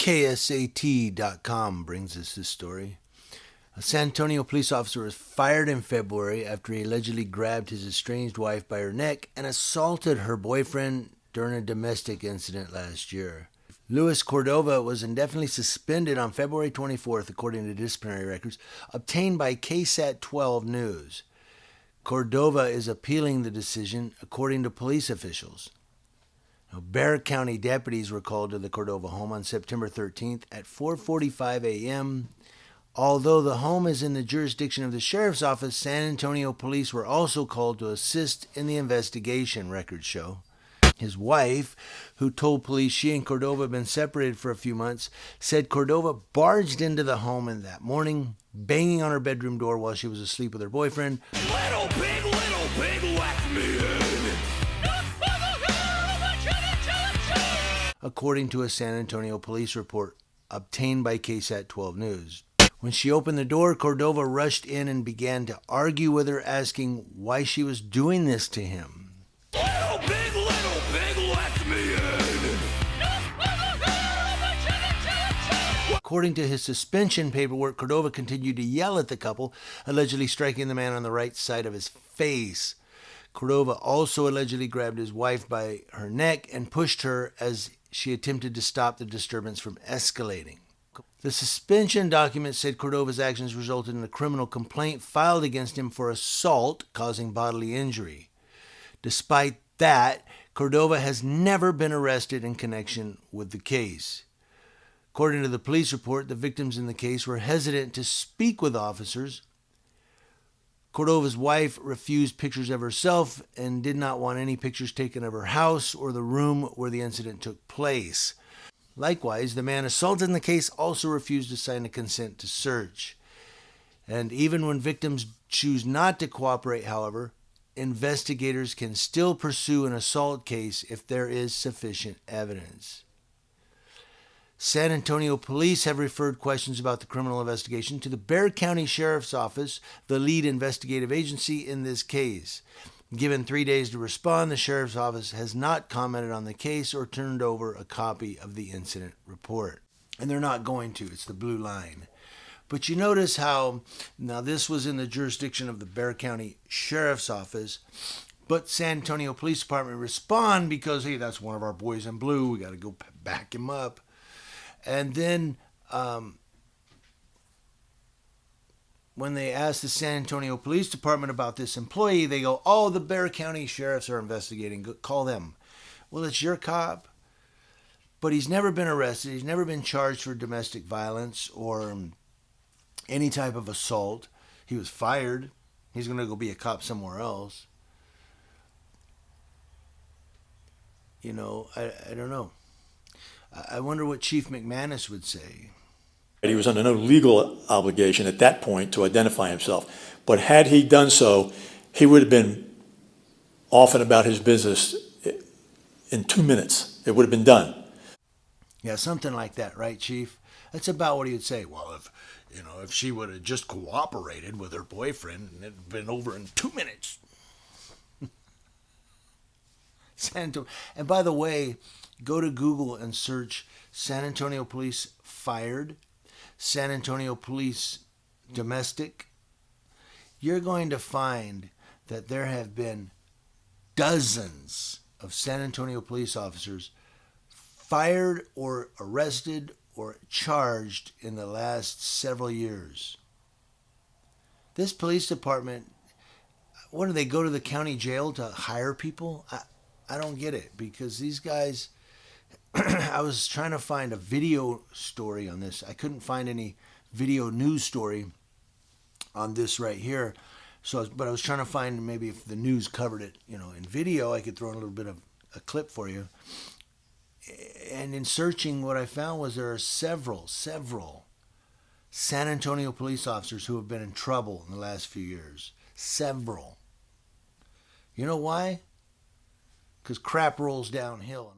KSAT.com brings us this story. A San Antonio police officer was fired in February after he allegedly grabbed his estranged wife by her neck and assaulted her boyfriend during a domestic incident last year. Luis Cordova was indefinitely suspended on February 24th, according to disciplinary records obtained by KSAT 12 News. Cordova is appealing the decision, according to police officials. Bexar County deputies were called to the Cordova home on September 13th at 4:45 a.m. Although the home is in the jurisdiction of the sheriff's office, San Antonio police were also called to assist in the investigation, records show. His wife, who told police she and Cordova had been separated for a few months, said Cordova barged into the home that morning, banging on her bedroom door while she was asleep with her boyfriend. Little pig, let me in. According to a San Antonio police report obtained by KSAT 12 News. When she opened the door, Cordova rushed in and began to argue with her, asking why she was doing this to him. Little pig, let me in. According to his suspension paperwork, Cordova continued to yell at the couple, allegedly striking the man on the right side of his face. Cordova also allegedly grabbed his wife by her neck and pushed her as she attempted to stop the disturbance from escalating. The suspension document said Cordova's actions resulted in a criminal complaint filed against him for assault causing bodily injury. Despite that, Cordova has never been arrested in connection with the case. According to the police report, the victims in the case were hesitant to speak with officers. Cordova's wife refused pictures of herself and did not want any pictures taken of her house or the room where the incident took place. Likewise, the man assaulted in the case also refused to sign a consent to search. And even when victims choose not to cooperate, however, investigators can still pursue an assault case if there is sufficient evidence. San Antonio police have referred questions about the criminal investigation to the Bexar County Sheriff's Office, the lead investigative agency in this case. Given 3 days to respond, the Sheriff's Office has not commented on the case or turned over a copy of the incident report. And they're not going to. It's the blue line. But you notice how, now this was in the jurisdiction of the Bexar County Sheriff's Office, but San Antonio Police Department respond because, hey, that's one of our boys in blue. We got to go back him up. And then when they ask the San Antonio Police Department about this employee, they go, oh, the Bexar County Sheriffs are investigating. Call them. Well, it's your cop. But he's never been arrested. He's never been charged for domestic violence or any type of assault. He was fired. He's going to go be a cop somewhere else. You know, I don't know. I wonder what Chief McManus would say. He was under no legal obligation at that point to identify himself. But had he done so, he would have been off and about his business in 2 minutes. It would have been done. Yeah, something like that, right, Chief? That's about what he would say. Well, if she would have just cooperated with her boyfriend, it would have been over in 2 minutes. And by the way, go to Google and search San Antonio Police fired, San Antonio Police domestic. You're going to find that there have been dozens of San Antonio police officers fired or arrested or charged in the last several years. This police department, what do they go to the county jail to hire people? I don't get it, because these guys, I was trying to find a video story on this. I couldn't find any video news story on this right here. But I was trying to find maybe if the news covered it, in video. I could throw in a little bit of a clip for you. And in searching, what I found was there are several San Antonio police officers who have been in trouble in the last few years. Several. You know why? Because crap rolls downhill.